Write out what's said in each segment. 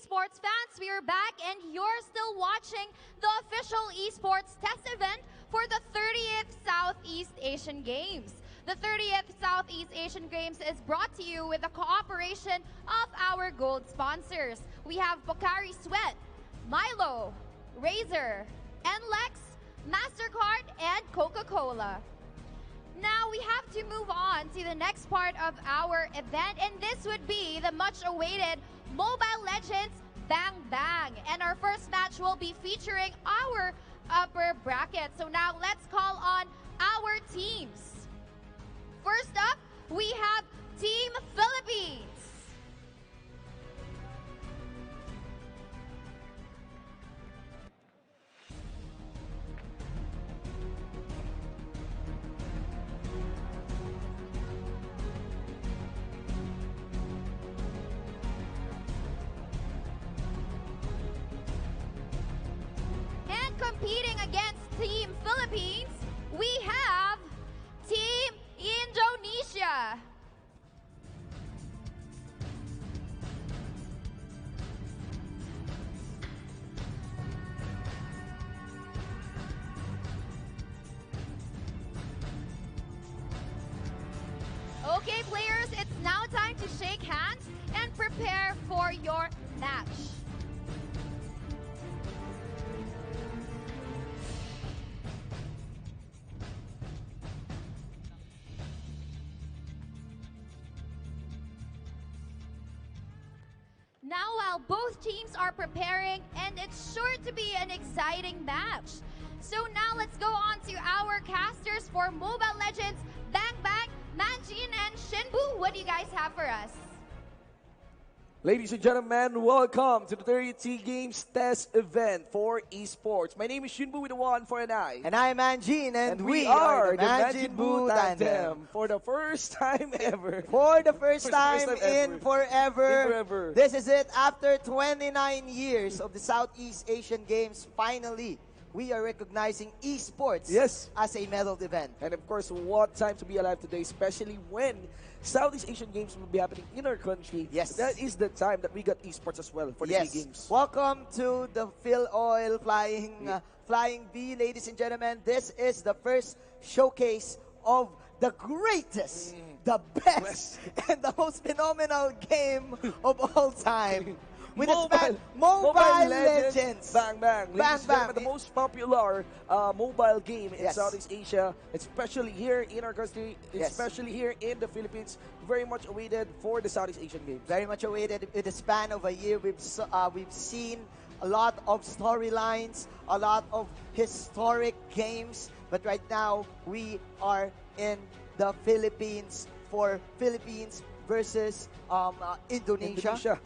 esports fans, we are back and you're still watching the official Esports Test Event for the 30th Southeast Asian Games. The 30th Southeast Asian Games is brought to you with the cooperation of our gold sponsors. We have Pocari Sweat, Milo, Razer, NLEX, MasterCard, and Coca-Cola. Now we have to move on to the next part of our event, and this would be the much-awaited Mobile Legends Bang Bang. And our first match will be featuring our upper bracket. So now let's call on our teams. First up, we have Team Philippines. Competing against Team Philippines, we have Team Indonesia. Okay, players, it's now time to shake hands and prepare for your match. Now, while both teams are preparing, and it's sure to be an exciting match. So now let's go on to our casters for Mobile Legends Bang Bang, Manjin and Shinbu. What do you guys have for us? Ladies and gentlemen, welcome to the 30th Games Test Event for Esports. My name is Shinbu with a 1 for an I. And I'm Manjin, and we are the Manjin Boo Tandem. For the first time ever. For the first time in ever. forever. This is it. After 29 years of the Southeast Asian Games, finally, we are recognizing esports as a medal event. And of course, what time to be alive today, especially when Southeast Asian Games will be happening in our country. Yes. That is the time that we got esports as well for the big games. Welcome to the Phil Oil Flying V, ladies and gentlemen. This is the first showcase of the greatest, the best, and the most phenomenal game of all time. With Mobile Legends. Bang Bang. Bang Bang. The most popular mobile game in Southeast Asia, especially here in our country, especially here in the Philippines. Very much awaited for the Southeast Asian Games. Very much awaited. In the span of a year, we've seen a lot of storylines, a lot of historic games. But right now, we are in the Philippines for Philippines versus Indonesia.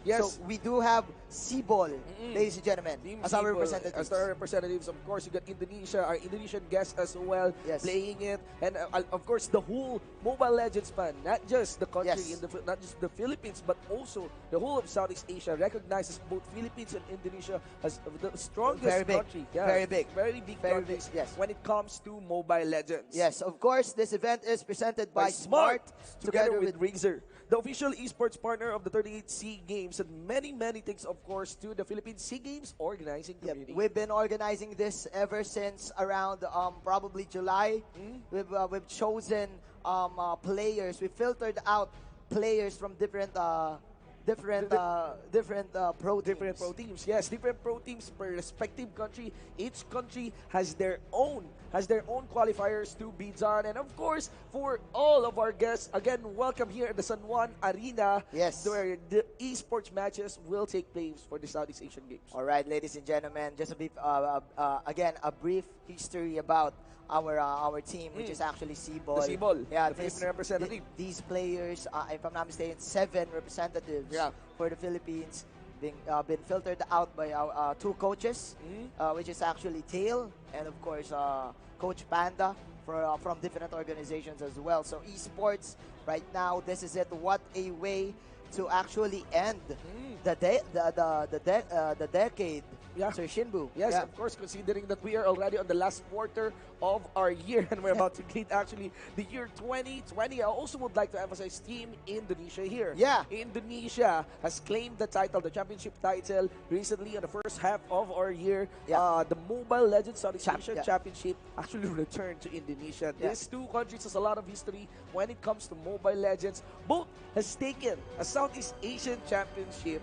Yes. So we do have Cebol, ladies and gentlemen, as our representatives. As our representatives, of course, you got Indonesia, our Indonesian guests as well, playing it, and of course the whole Mobile Legends fan, not just the country, not just the Philippines, but also the whole of Southeast Asia recognizes both Philippines and Indonesia as the strongest country. Very big countries when it comes to Mobile Legends. Yes, of course, this event is presented by Smart together with Razer, the official esports partner of the 38th SEA Games, and many things, of course, to the Philippine SEA Games organizing community. We've been organizing this ever since around probably July. We've chosen players. We filtered out players from different pro teams. Yes, different pro teams per respective country. Each country has their own qualifiers to be done. And of course, for all of our guests, again, welcome here at the San Juan Arena, where the esports matches will take place for the Southeast Asian Games. All right, ladies and gentlemen, just a bit, again, a brief history about our team, which is actually Cebol. The Cebol, yeah, the Philippine representative. These players, if I'm not mistaken, 7 representatives for the Philippines, been filtered out by our 2 coaches, which is actually Tail and of course Coach Panda from different organizations as well. So esports right now, this is it. What a way to actually end the decade Yeah. Sir Shinbu. Yes, Yeah. of course, considering that we are already on the last quarter of our year and we're about to greet actually the year 2020. I also would like to emphasize Team Indonesia here. Yeah. Indonesia has claimed the title, the championship title, recently in the first half of our year. Yeah. The Mobile Legends Southeast Asian Yeah. Championship actually returned to Indonesia. Yeah. These two countries has a lot of history when it comes to Mobile Legends. Both has taken a Southeast Asian Championship.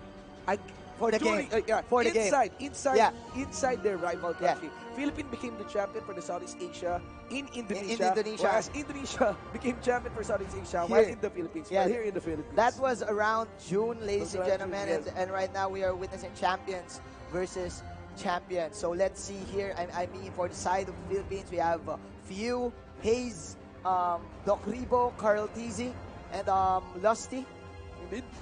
For the during, game. For the game. Inside their rival Yeah. country. Philippines became the champion for the Southeast Asia in Indonesia. In Indonesia. Whereas Indonesia became champion for Southeast Asia Here. while in the Philippines. Yeah. While here in the Philippines. That was around June, ladies and That's gentlemen. June, yes. And right now we are witnessing champions versus champions. So let's see here. I mean, for the side of the Philippines, we have Fiu, Hayes, Doc Ribo, Carl Tizzi, and Lusty.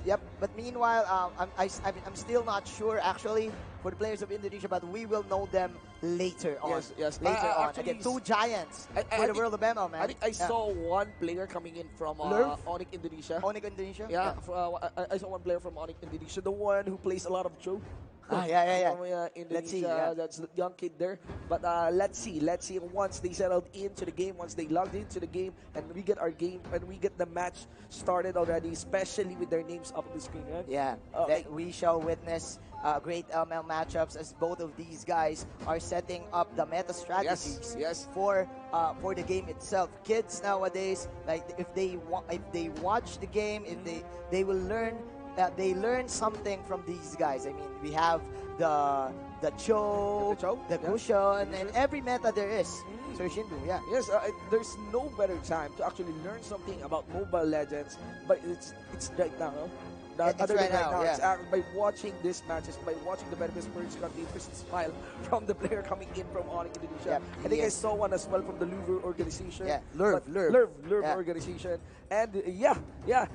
Yep. But meanwhile, I'm still not sure actually for the players of Indonesia, but we will know them later on. Yes. Later on. Actually, Again, two giants I for the think- world of ML, man. I think I saw one player coming in from Lurf? Onyx Indonesia. Onyx Indonesia. Yeah, I saw one player from Onyx Indonesia, the one who plays a lot of Joe. Yeah. From, Indonesia. Let's see, yeah. That's the young kid there. But let's see once they settled into the game, once they logged into the game, and we get our game, and we get the match started already, especially with their names up on the screen, right? Yeah, that we shall witness great ML matchups as both of these guys are setting up the meta strategies Yes. for the game itself. Kids nowadays, like if they watch the game, if they will learn. They learn something from these guys. I mean, we have the Cho, the Gushon, and every meta there is. Sir Shinbu, yeah. Yes, there's no better time to actually learn something about Mobile Legends, but it's right now, no? It's right now, It's yeah. by watching these matches, by watching the benefits first, got the interesting smile from the player coming in from Onyx Indonesia. Yep, I think I yes. saw one as well from the Louvre organization. Yeah, Lurv Yeah. organization. And yeah.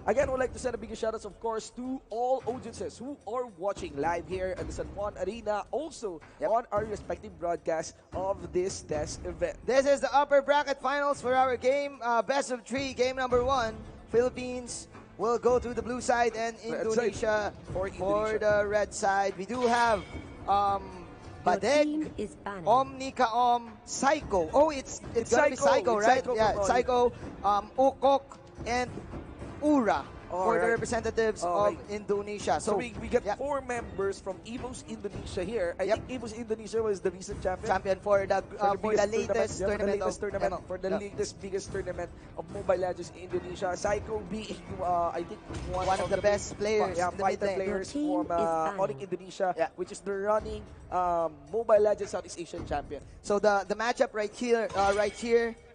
Again, I would like to send a big shout out, of course, to all audiences who are watching live here at the San Juan Arena, also on our respective broadcasts of this test event. This is the upper bracket finals for our game, best of 3, game number 1. Philippines will go to the blue side and Indonesia for the red side. We do have Badeg, Omnikaom, Psycho. Oh, it's gonna be Psycho, right? Psycho, Ukok, and Ura for the representatives of Indonesia. So we get 4 members from EVOS Indonesia here. I think EVOS Indonesia was the recent champion For the latest tournament. For the latest biggest tournament of Mobile Legends in Indonesia. Psycho being I think one of the best players, fighter players from Onyx Indonesia, which is the running Mobile Legends Southeast Asian champion. So the matchup right here,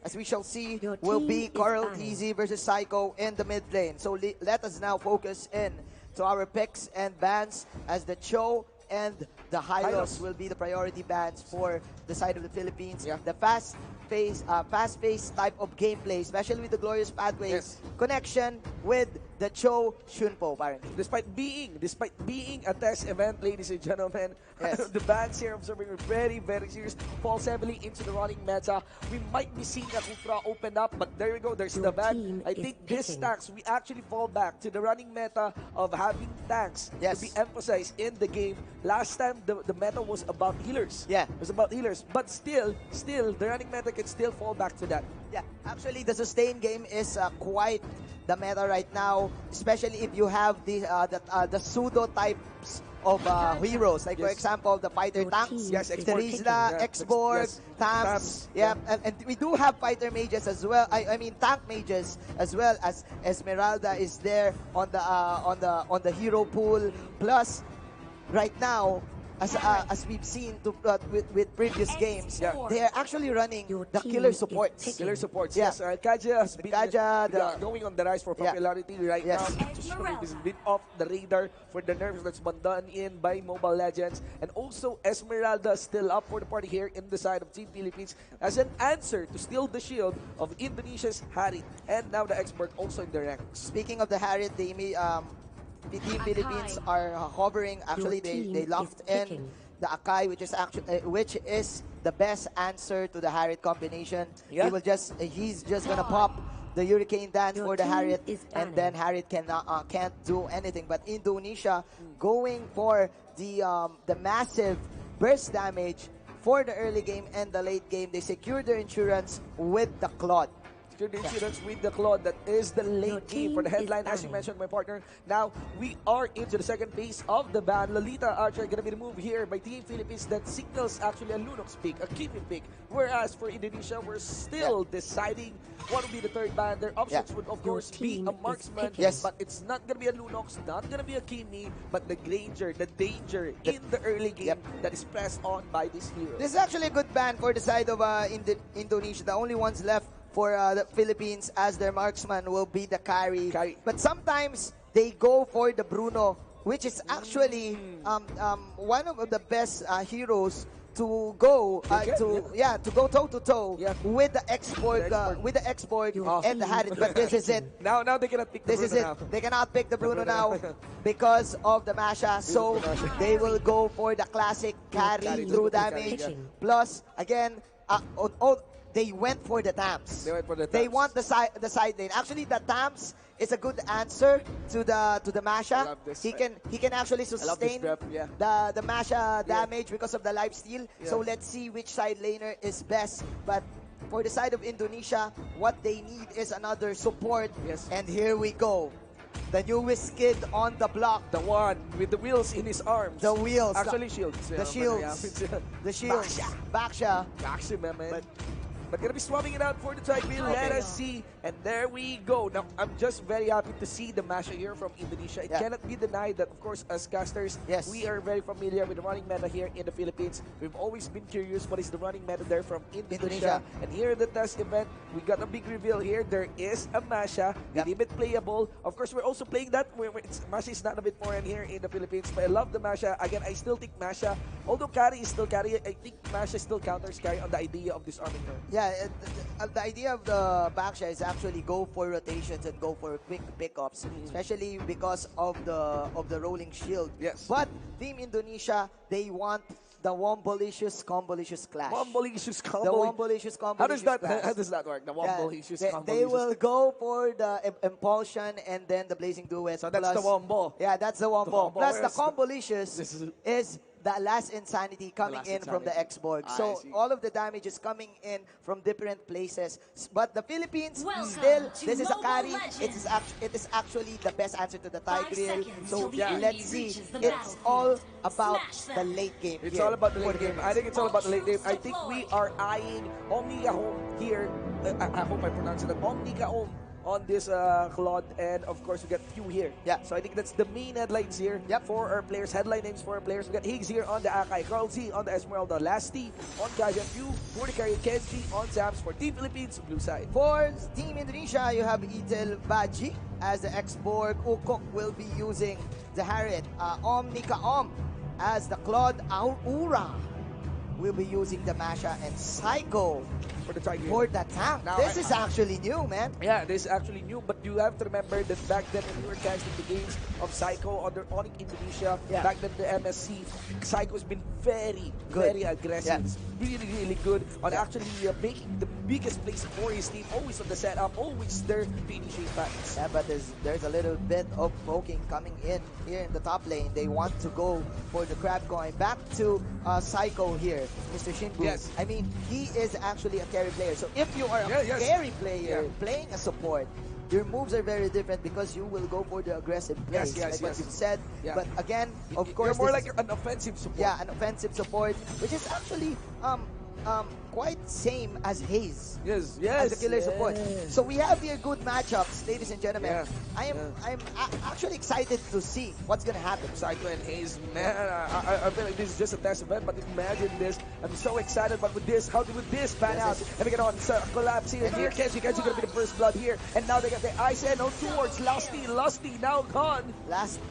as we shall see, will be Carl Tizzi versus Psycho in the mid lane. So let us now focus in to our picks and bans, as the Cho and the Hylos will be the priority bans for the side of the Philippines. The fast-paced type of gameplay, especially with the Glorious Pathways connection with the Cho Shunpo, apparently. Despite being a test event, ladies and gentlemen, the bans here observing are very, very serious. Falls heavily into the running meta. We might be seeing a Kufra open up, but there we go. There's the ban. I think this tanks, we actually fall back to the running meta of having tanks to be emphasized in the game. Last time, the meta was about healers. Yeah. It was about healers. But still, the running meta can still fall back to that. Yeah, actually, the sustain game is quite the meta right now, especially if you have the pseudo types of heroes, like for example the fighter tanks, Terizla, Xborg, Tams, and we do have fighter mages as well. I mean tank mages as well, as Esmeralda is there on the hero pool. Plus, right now, as we've seen with previous games, they are actually running the killer supports. Yes. Kaja has been going on the rise for popularity right now. It's been off the radar for the nerfs that's been done in by Mobile Legends. And also Esmeralda still up for the party here in the side of Team Philippines as an answer to steal the shield of Indonesia's Harit. And now the expert also in the ranks. Speaking of the Harit, the Team Philippines are hovering. Actually, they locked in the Akai, which is the best answer to the Harit combination. He's just gonna pop the Hurricane Dance for the Harit, and then Harit can't do anything. But Indonesia going for the massive burst damage for the early game and the late game. They secured their insurance with the Claude. The insurance with the Claude. That is the late game for the headline, as you mentioned, my partner. Now, we are into the second phase of the ban. Lolita Archer going to be removed here by Team Philippines. That signals actually a Lunox pick, a Kimi pick. Whereas for Indonesia, we're still deciding what will be the third ban. Their options would, of course, be a marksman. But it's not going to be a Lunox, not going to be a Kimi, but the Granger, the danger in the early game that is pressed on by this hero. This is actually a good ban for the side of Indonesia. The only ones left for the Philippines as their marksman will be the carry. But sometimes they go for the Bruno, which is actually one of the best heroes to go to go toe to toe with the export and the Harit. But this is it. Now they cannot pick the Bruno now. They cannot pick the Bruno now because of the Masha. So they will go for the classic carry through damage. Plus again, they went for the Tams. They want the side lane. Actually, the Tams is a good answer to the Masha. He can actually sustain the Masha damage because of the lifesteal. So let's see which side laner is best. But for the side of Indonesia, what they need is another support. And here we go. The newest kid on the block. The one with the wheels in his arms. The wheels. Actually, shields. The shields. The shields. Baksha. Baksha, man. But gonna be swapping it out for the time being. Let us see. And there we go. Now, I'm just very happy to see the Masha here from Indonesia. It cannot be denied that, of course, as casters, we are very familiar with the running meta here in the Philippines. We've always been curious what is the running meta there from Indonesia. And here in the test event, we got a big reveal here. There is a Masha. We deem it playable. Of course, we're also playing that. Masha is not a bit foreign here in the Philippines. But I love the Masha. Again, I still think Masha, although carry is still carry, I think Masha still counters carry on the idea of disarming her. The idea of the Baksha is actually go for rotations and go for quick pickups, especially because of the rolling shield. But Team Indonesia, they want the Wombolicious Combolicious clash. Wombolicious Combolicious. The Wombolicious Combolicious How does that work? The Wombolicious Combolicious. They will go for the Impulsion and then the Blazing Duet. So that's the Wombo. Yeah, that's the Wombo. Plus the Combolicious is the last insanity coming in from the Xborg. So all of the damage is coming in from different places. But the Philippines, still, this is a carry. It is actually the best answer to the Tigreal. So let's see. It's all about the late game. It's all about the late game. I think it's all about the late game. I think we are eyeing Omni Kahom here. I hope I pronounce it. Omni Kahom on this Claude, and of course we got Pew here. So I think that's the main headlines here for our players. Headline names for our players. We got Higgs here on the Akai, Carl Z on the Esmeralda, Lasty on Kajan, Pew for the carry, Kenji on Zams for Team Philippines, blue side. For Team Indonesia, you have Itel Baji as the Xborg. Ukok will be using the Harit. Omni Kaom as the Claude. Aura will be using the Masha, and Psycho for the Tiger. For the tank. This is actually new, man. Yeah, this is actually new, but you have to remember that back then when we were casting the games of Psycho under Onyx Indonesia, back then the MSC, Psycho's been very aggressive. It's really, really good on actually making the biggest plays for his team, always on the setup, always there to initiate fights. Yeah, but there's a little bit of poking coming in here in the top lane. They want to go for the crab coin. Back to Psycho here, Mr. Shinbu. I mean, he is actually a carry player. So if you are a carry player playing a support, your moves are very different because you will go for the aggressive plays, like what you've said. But again, of course, you're more like an offensive support. Yeah, an offensive support, which is actually quite same as Hayes. Yes, as a killer support. So we have here good matchups, ladies and gentlemen. I'm actually excited to see what's gonna happen. Psycho and Hayes, man, I feel like this is just a test event, but imagine this. I'm so excited, but with this, how would this pan out? And we get on collapse here. And here, Kenji gonna be the first blood here. And now they got the ICNO towards Lusty now gone.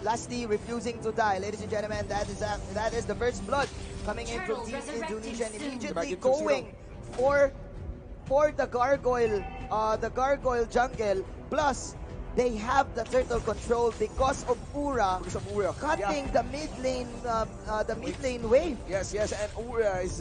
Lusty refusing to die, ladies and gentlemen. That is the first blood coming in from Team Indonesia, and immediately going for the gargoyle jungle. Plus they have the turtle control because of Ura cutting the mid lane wave. Yes, and Ura is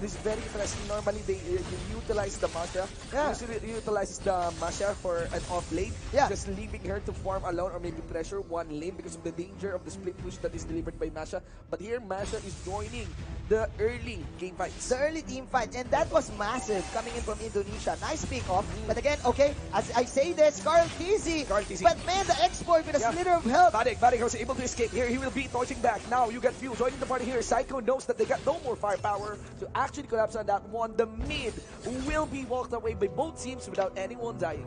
this is very interesting. Normally they utilize the Masha. Usually utilizes the Masha for an off lane, just leaving her to farm alone or maybe pressure one lane because of the danger of the split push that is delivered by Masha. But here Masha is joining the early game fights. The early team fight, and that was massive coming in from Indonesia. Nice pick off, but again, okay, as I say this, Carl Tizzy, but man, the export with a slither of health. Badik was able to escape. Here he will be torching back. Now you get Few joining the party here. Psycho knows that they got no more firepower to actually collapse on that one. The mid will be walked away by both teams without anyone dying.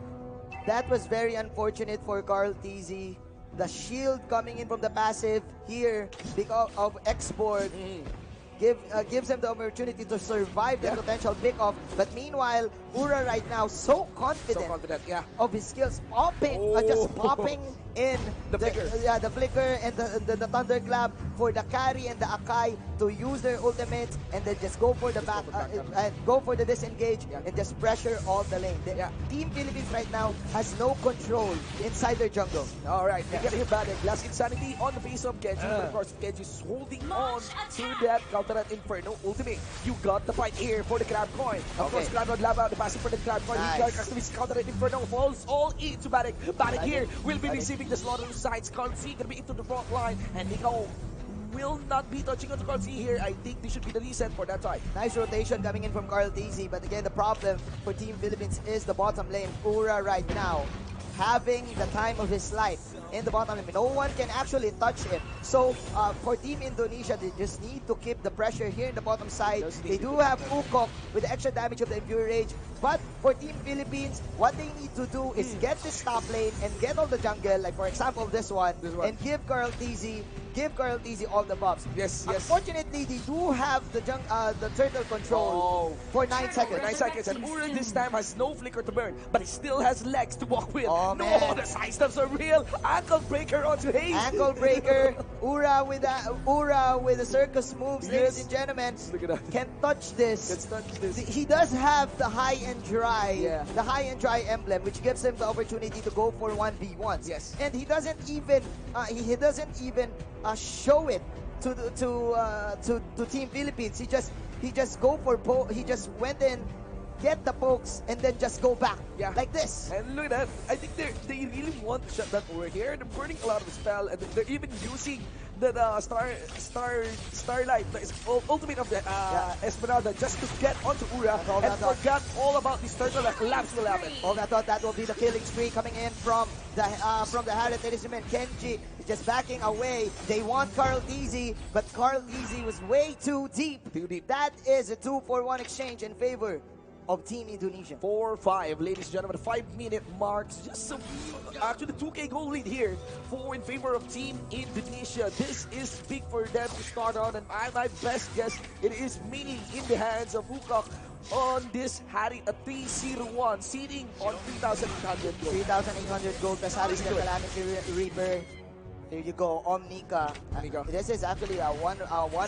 That was very unfortunate for Carl Tizzy. The shield coming in from the passive here because of export. Gives them the opportunity to survive the potential pick-off. But meanwhile, Ura right now so confident, of his skills, just popping in the flicker. The flicker and the thunderclap for the carry and the Akai to use their ultimates and then just go for the back, go for the disengage and just pressure all the lane. Team Philippines right now has no control inside their jungle. All right, we get him back. Last Insanity on the face of Genji. But of course, Genji is holding on to that counter Inferno ultimate. You got the fight here for the Crab Coin. Of course, Crab Rod Lava, the passing for the Crab Coin. He got his counter Inferno, falls all into Badik. Badik here will be receiving the slaughter sides. Carl C gonna be into the front line, and Nico will not be touching on the Carl C here. I think this should be the reset for that fight. Nice rotation coming in from Carl Tizzy, but again, the problem for Team Philippines is the bottom lane. Ura right now having the time of his life in the bottom lane. No one can actually touch him. So for Team Indonesia, they just need to keep the pressure here in the bottom side. They do have Ukok with the extra damage of the Impure Rage. But for Team Philippines, what they need to do is get this top lane and get all the jungle, like for example this one. And give Carl Tizzy all the buffs. Yes. Unfortunately, they do have the turtle control for 9 seconds. 9 seconds, and Ura this time has no flicker to burn, but he still has legs to walk with. The side steps are real. Ankle breaker onto Haze. Ankle breaker. Ura with the circus moves, ladies and gentlemen. Look at that. Can touch this. He does have the high and dry, the high and dry emblem, which gives him the opportunity to go for 1v1s. Yes. And he doesn't even show it to Team Philippines. He just went in, get the pokes, and then just go back like this. And look at that. I think they really want to shut that over here. They're burning a lot of spell, and they're even using the Starlight, the ultimate of the Esmeralda, just to get onto Ura, and forgot all about this turtle that collapse will happen. I thought that will be the killing spree coming in from the Harriet Edisman. Kenji just backing away. They want Carl Tizzy, but Carl Tizzy was way too deep. That is a 2-for-1 exchange in favor of Team Indonesia. 4-5, ladies and gentlemen, 5-minute marks. Just actually 2K goal lead here in favor of Team Indonesia. This is big for them to start on, and my best guess, it is mainly in the hands of Ukok on this Harry, a 3-0-1, seating on 3,800 gold. 3,800 gold, plus Harry's the Calamity Reaper. There you go, Omnika. This is actually a one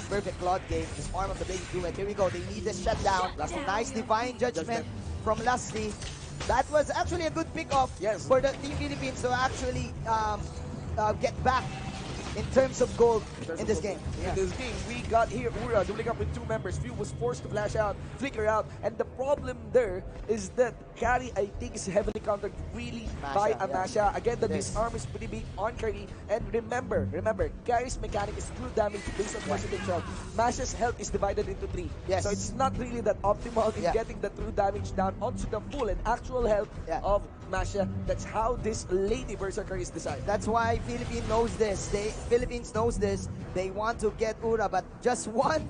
perfect Claude game. This arm of the big duet. Here we go. They need this shutdown. Nice divine judgment from Lusty. That was actually a good pick-off for the Team Philippines to actually get back in terms of gold in this game. In this game, we got here Ura doubling up with 2 members. Few was forced to flash out, flicker out, and the problem there is that carry, I think, is heavily countered really by Amasha. Again, the disarm is pretty big on carry, and remember, carry's mechanic is true damage based on percentage health. Masha's health is divided into 3. So it's not really that optimal in getting the true damage down onto the full and actual health of Masha. That's how this Lady Berserker is designed. That's why Philippines knows this. Philippines knows this. They want to get Ura, but just one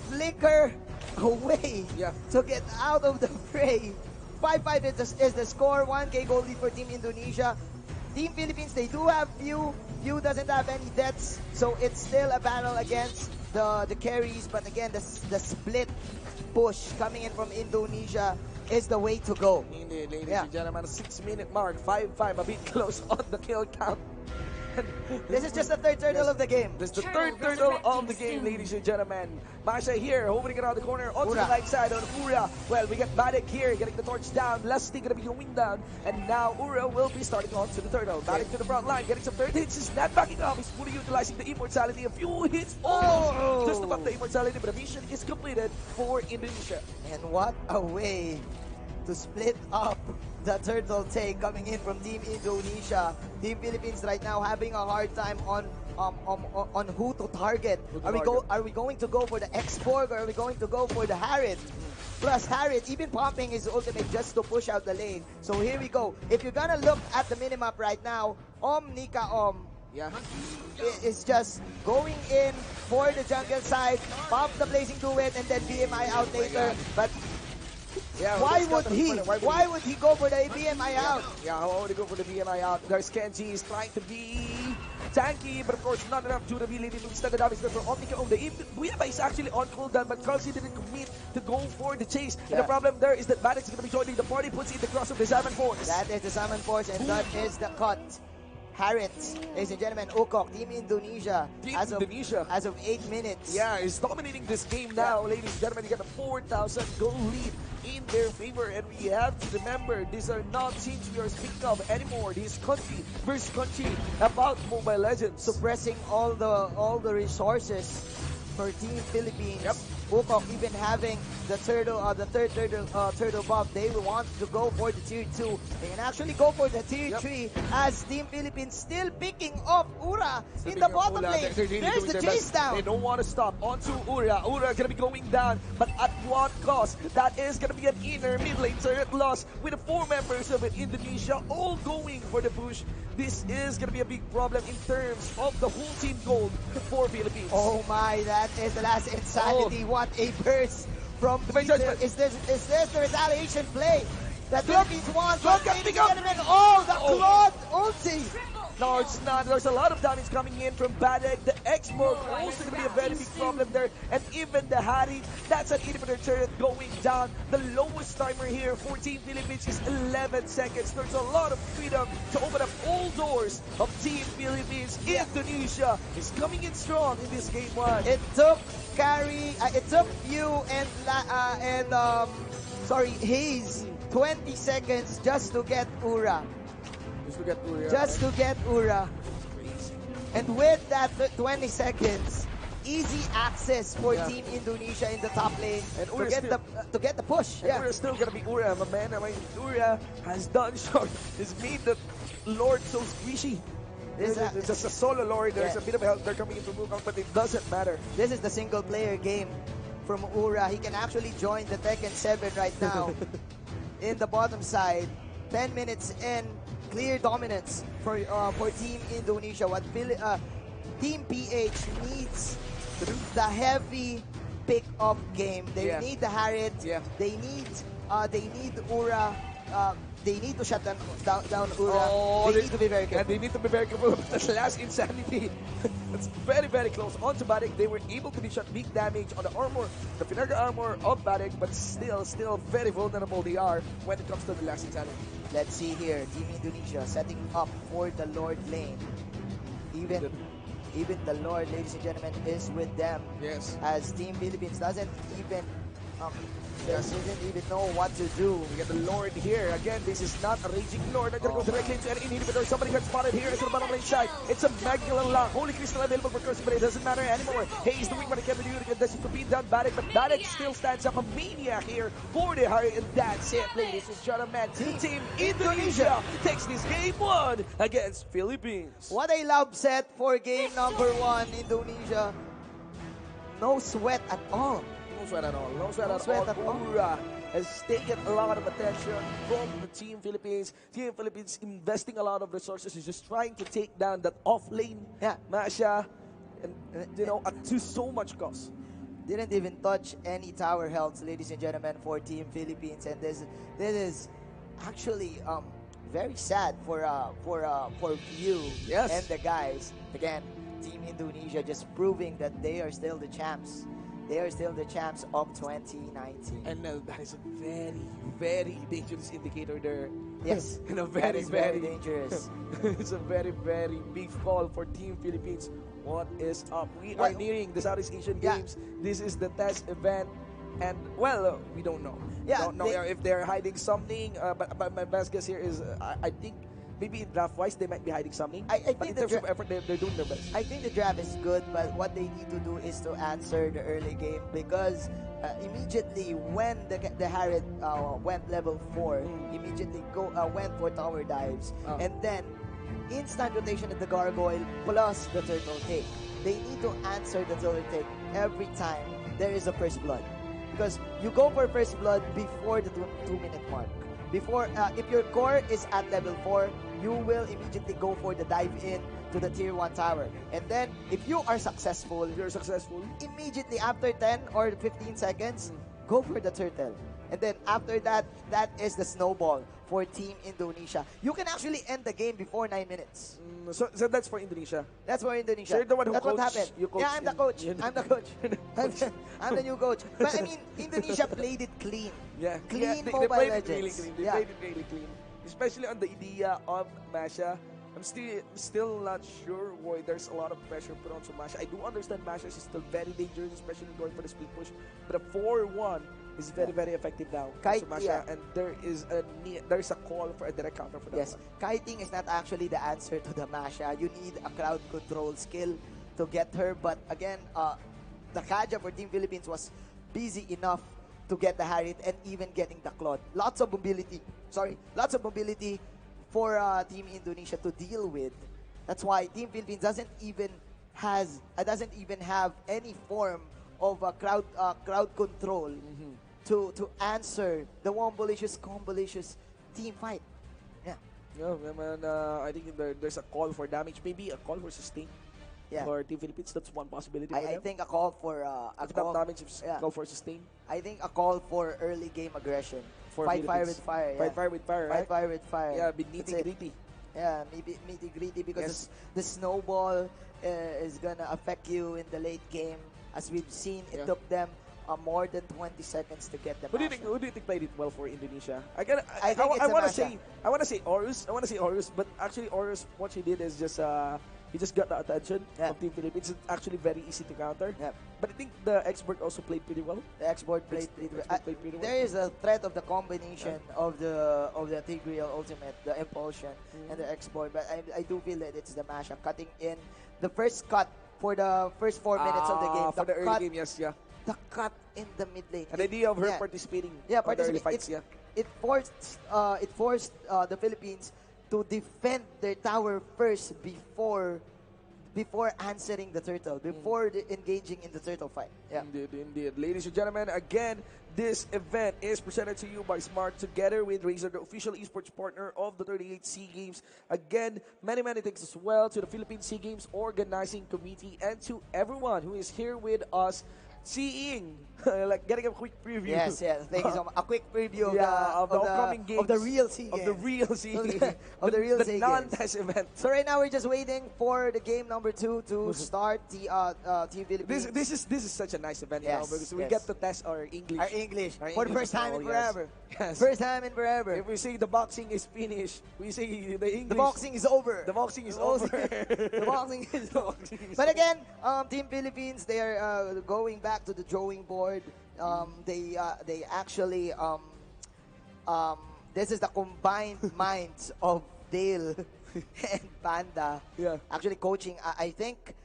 flicker away to get out of the fray. 5-5 is the score. 1K gold lead for Team Indonesia. Team Philippines, they do have few. Few doesn't have any deaths, so it's still a battle against the carries. But again, the split push coming in from Indonesia is the way to go. Indeed, ladies and gentlemen, 6-minute mark, 5-5, a bit close on the kill count. This is just the third turtle of the game. This is the third turtle of the game, ladies and gentlemen. Masha here, hovering around the corner onto the right side on Ura. Well, we get Badik here, getting the torch down. Lusty gonna be going down. And now Ura will be starting on to the turtle. Badik to the front line, getting some third hits. He's not backing up. He's fully utilizing the immortality. A few hits almost just above the immortality, but the mission is completed for Indonesia. And what a way to split up the turtle take coming in from Team Indonesia. Team Philippines right now having a hard time on who to target. Are we going to go for the X-Borg or are we going to go for the Harriet? Plus Harriet even pumping his ultimate just to push out the lane. So here we go. If you're gonna look at the minimap right now, Nika is just going in for the jungle side, pump the blazing to it, and then BMI out later. But yeah, why would he go for the BMI out? Yeah, why would he go for the BMI out? There's Kenji is trying to be tanky, but of course not enough durability to extend the damage there from Omnica. The BMI is actually on cooldown, but Kelsey didn't commit to go for the chase. And the problem there is that Maddox is going to be joining the party, puts in the cross of the Salmon Force. That is the Salmon Force, and that is the cut. Harriet, ladies and gentlemen, Ukok, Team Indonesia. As of 8 minutes. Yeah, is dominating this game now, ladies and gentlemen. You got a 4,000 goal lead in their favor, and we have to remember these are not teams we are speaking of anymore. This country versus country about Mobile Legends, suppressing all the resources for Team Philippines. Yep. Ukok even having the third turtle buff. They want to go for the tier 2. They can actually go for the tier 3 as Team Philippines still picking off Ura in the bottom lane. There's the chase down. They don't want to stop. Onto Ura. Ura gonna be going down, but at what cost? That is gonna be an inner mid lane turret loss with the 4 members of Indonesia all going for the push. This is gonna be a big problem in terms of the whole team gold for Philippines. Oh my, that is the last insanity. What a burst from Peter. Is this the retaliation play that Philippines wants? The Claude ulti. No, it's not. There's a lot of damage coming in from Badek. The X-Borg also going to be a very big problem there. And even the Harry, that's an inhibitor turret going down. The lowest timer here for Team Philippines is 11 seconds. There's a lot of freedom to open up all doors of Team Philippines. Indonesia is coming in strong in this game 1. It took Yu and Hayes 20 seconds just to get Ura. Just to get Ura. And with that 20 seconds, easy access for Team Indonesia in the top lane and to get the push. And Ura's still gonna be Ura, my man. I mean, Ura has done short. It's made the Lord so squishy. It's just a solo Lord. There's a bit of help there coming in from Wukong, but it doesn't matter. This is the single player game from Ura. He can actually join the Tekken 7 right now in the bottom side. 10 minutes in. Clear dominance for Team Indonesia. What Team PH needs the heavy pick-up game. They need the Harriet. They need Ura. They need to shut down Ura. They need to be very careful. And they need to be very careful with the last insanity. It's very, very close. Onto Badek, they were able to be shot big damage on the armor, the Finaga armor of Badek, but still very vulnerable they are when it comes to the last insanity. Let's see here, Team Indonesia setting up for the Lord lane. Even the Lord, ladies and gentlemen, is with them. Yes. As Team Philippines doesn't even know what to do. We get the Lord here. Again, this is not a raging Lord. I'm gonna go directly into an inhibitor. Somebody got spotted here. It's on the bottom lane side. It's a Magdalene lock. Holy Crystal available for Cursing, but it doesn't matter anymore. Hayes doing what he can do to get this to beat down Badek, but Badek still stands up a maniac here for the Harry, and that's it, ladies and gentlemen. Team Indonesia takes this game 1 against Philippines. What a love set for game number 1, Indonesia. No sweat at all. No sweat at all. Ura has taken a lot of attention from the Team Philippines. Team Philippines investing a lot of resources, is just trying to take down that off lane Masha, and at so much cost. Didn't even touch any tower health, ladies and gentlemen, for Team Philippines, and this is actually very sad for you and the guys. Again, Team Indonesia just proving that they are still the champs. They are still the champs of 2019. And that is a very, very dangerous indicator there. Yes. And a very, very dangerous. It's a very, very big call for Team Philippines. What is up? We are nearing the Southeast Asian Games. This is the test event. And, well, we don't know. We don't know if they're hiding something. But my best guess here is, I think maybe in draft-wise, they might be hiding something. I But think in the terms of effort, they're doing their best. I think the draft is good, but what they need to do is to answer the early game because immediately when the Harriet went level 4, immediately went for tower dives, and then instant rotation at the gargoyle plus the turtle take. They need to answer the turtle take every time there is a first blood, because you go for first blood before the 2-minute mark. Before, if your core is at level 4, you will immediately go for the dive in to the tier 1 tower. And then, if you are successful, immediately after 10 or 15 seconds, go for the turtle. And then after that, that is the snowball for Team Indonesia. You can actually end the game before 9 minutes. So that's for Indonesia. That's for Indonesia. So you're the one who That's what coach, happened. you coach Yeah, I'm the coach. I'm the coach. I'm the new coach. But I mean, Indonesia played it clean. Yeah, Clean they Mobile played Legends. it really clean. They Yeah. played it really clean. Especially on the idea of Masha. I'm still not sure why there's a lot of pressure put onto Masha. I do understand Masha is still very dangerous, especially going for the split push. But a 4-1 is very effective now. Kite, Masha, and there's a call for a direct counter for that. Yes, kiting is not actually the answer to the Masha. You need a crowd control skill to get her. But again, the Kaja for Team Philippines was busy enough to get the Harriet and even getting the Claude. Lots of mobility for Team Indonesia to deal with. That's why Team Philippines doesn't even have any form of crowd control to answer the Wombolicious Combolicious team fight. Yeah. Yeah, man. I think there's a call for damage, maybe a call for sustain. Yeah. For Team Philippines, that's one possibility. I think a call for if not damage, call for sustain. I think a call for early game aggression. For Fight fire Philippines. with fire. Yeah. Fight fire with fire, right? Fight fire with fire. Yeah, be nitty-gritty. Yeah, maybe nitty-gritty because Yes. the snowball is gonna affect you in the late game. As we've seen, it took them more than 20 seconds to get the Who do you Masha. think played it well for Indonesia? I think it's a want to Masha. say Horus, but actually Horus, what she did is just he just got the attention of Team Philippines. It's actually very easy to counter. Yep. But I think the expert also played pretty well. The export played pretty well. Played pretty well. There is a threat of the combination of the Tigreal ultimate, the impulsion, and the export. But I do feel that it's the Masha cutting in the first cut for the first 4 minutes of the game. For the early game, yes, yeah. The cut in the mid lane. An idea of her participating. Yeah, on the early participating. fights, It forced the Philippines to defend their tower first before answering the turtle, before engaging in the turtle fight. Yeah. Indeed. Ladies and gentlemen, again, this event is presented to you by Smart together with Razer, the official esports partner of the 38 SEA Games. Again, many thanks as well to the Philippine SEA Games organizing committee and to everyone who is here with us seeing, like getting a quick preview. Yes, thank you so much. A quick preview of the upcoming games. Of the real SEA Games. Of the real SEA Games. the non-test event. So right now we're just waiting for the game number 2 to start. The Team Philippines. This is such a nice event, Yes, because we get to test our English. For the first time in forever. Yes. First time in forever. If we say the boxing is finished, we say the English. The boxing is over. The boxing is over. The boxing is over. But again, Team Philippines, they are going back to the drawing board. They actually this is the combined minds of Dale and Panda. Yeah. Actually coaching. I think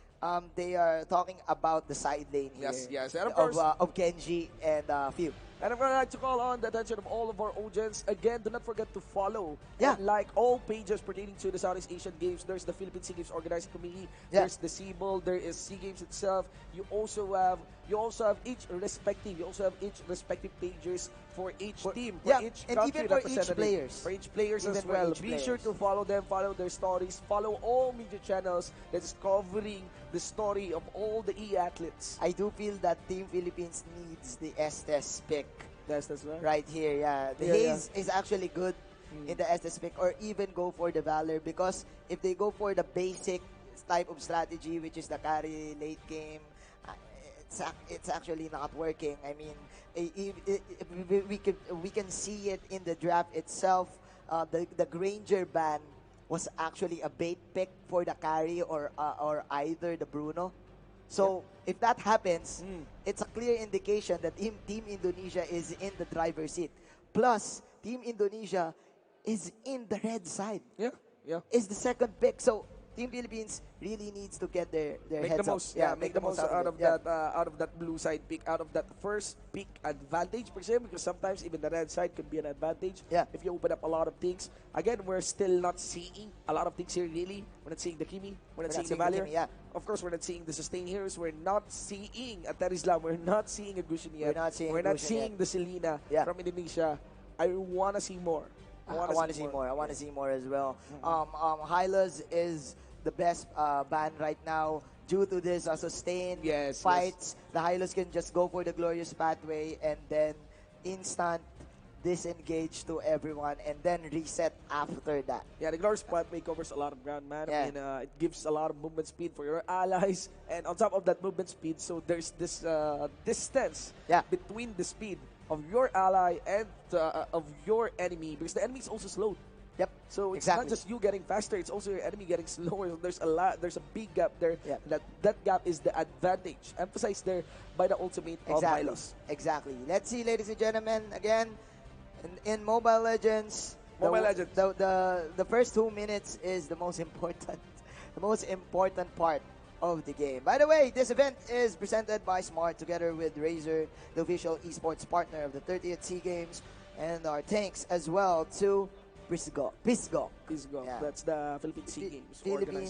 they are talking about the side lane here. Yes. And of course, of Genji and Few. and I'm going to like to call on the attention of all of our audience. Again, do not forget to follow Yeah. and like all pages pertaining to the Southeast Asian Games. There's the Philippine SEA Games Organizing Committee. Yeah. There's the CBOL. There is SEA Games itself. You also have each respective pages for each team, for each and country even for each representative, players. for each players Even as for well. each Be sure players. to follow them, follow their stories, follow all media channels that is covering the story of all the e-athletes. I do feel that Team Philippines needs the Estes pick That's right. right here. Yeah, the Haze is actually good in the Estes pick, or even go for the Valor, because if they go for the basic type of strategy, which is the carry late game, it's actually not working. I mean, we can see it in the draft itself. The Granger ban was actually a bait pick for the carry or either the Bruno. So if that happens, it's a clear indication that Team Indonesia is in the driver's seat. Plus, Team Indonesia is in the red side. Yeah. is the second pick. So Team Philippines really needs to get their make heads the most, up. make the most out of that blue side pick, out of that first pick advantage per se, because sometimes even the red side could be an advantage. If you open up a lot of things. Again, we're still not seeing a lot of things here. Really, we're not seeing the Kimi, we're not seeing the Valier. Of course, we're not seeing the sustain heroes. We're not seeing a Terislam. We're not seeing a Gushin yet. We're not seeing the Selena from Indonesia. I want to see more. I want to see more. I want to see more as well. Hylas is the best ban right now due to this sustained fights. The Hylos can just go for the glorious pathway and then instant disengage to everyone and then reset after that. Yeah, the glorious pathway covers a lot of ground, man. I mean, it gives a lot of movement speed for your allies, and on top of that movement speed, so there's this distance between the speed of your ally and of your enemy, because the enemy is also slowed. So it's not just you getting faster; it's also your enemy getting slower. There's a big gap there. That gap is the advantage emphasized there by the ultimate of Hylos. Exactly. Let's see, ladies and gentlemen, again in Mobile Legends. The first 2 minutes is the most important, part of the game. By the way, this event is presented by Smart together with Razer, the official esports partner of the 30th SEA Games, and our thanks as well to Pisgo. That's the Philippine SEA Games.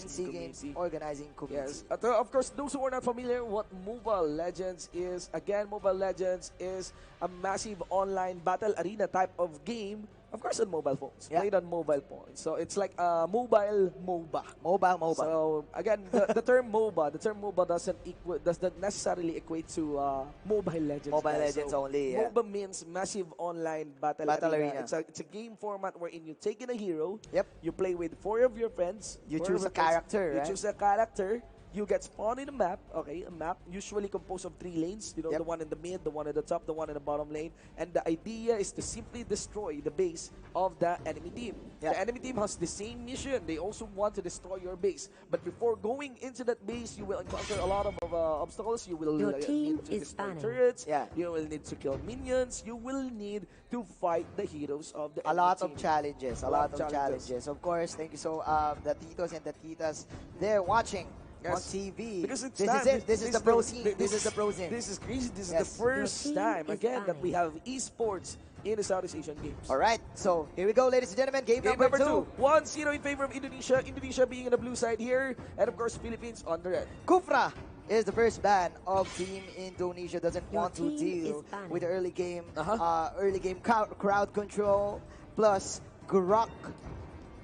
SEA Games organizing committee. Yes. Of course, those who are not familiar what Mobile Legends is, again, Mobile Legends is a massive online battle arena type of game. Of course, on mobile phones. Played on mobile phones. So it's like a mobile MOBA. MOBA. So again, the term MOBA doesn't necessarily equate to Mobile Legends. Mobile Legends only. MOBA means massive online battle arena. It's a game format wherein you take in a hero. You play with 4 of your friends. You choose a character. You choose a character. You get spawned in a map, a map usually composed of 3 lanes, the one in the mid, the one at the top, the one in the bottom lane, and the idea is to simply destroy the base of the enemy team. The enemy team has the same mission. They also want to destroy your base, but before going into that base, you will encounter a lot of obstacles. You will need to destroy turrets, you will need to kill minions, you will need to fight the heroes of the enemy team. A lot of challenges. Of course, thank you so the titos and the titas there watching on TV. Because it's This is the pro scene. This is the pro scene. This is crazy. This is the first time, again, that we have esports in the Southeast Asian Games. Alright, so here we go, ladies and gentlemen. Game number 2. 1-0 in favor of Indonesia. Indonesia being in the blue side here. And of course, Philippines on the red. Kufra is the first ban of Team Indonesia. Doesn't want to deal with the early game, crowd control plus Grok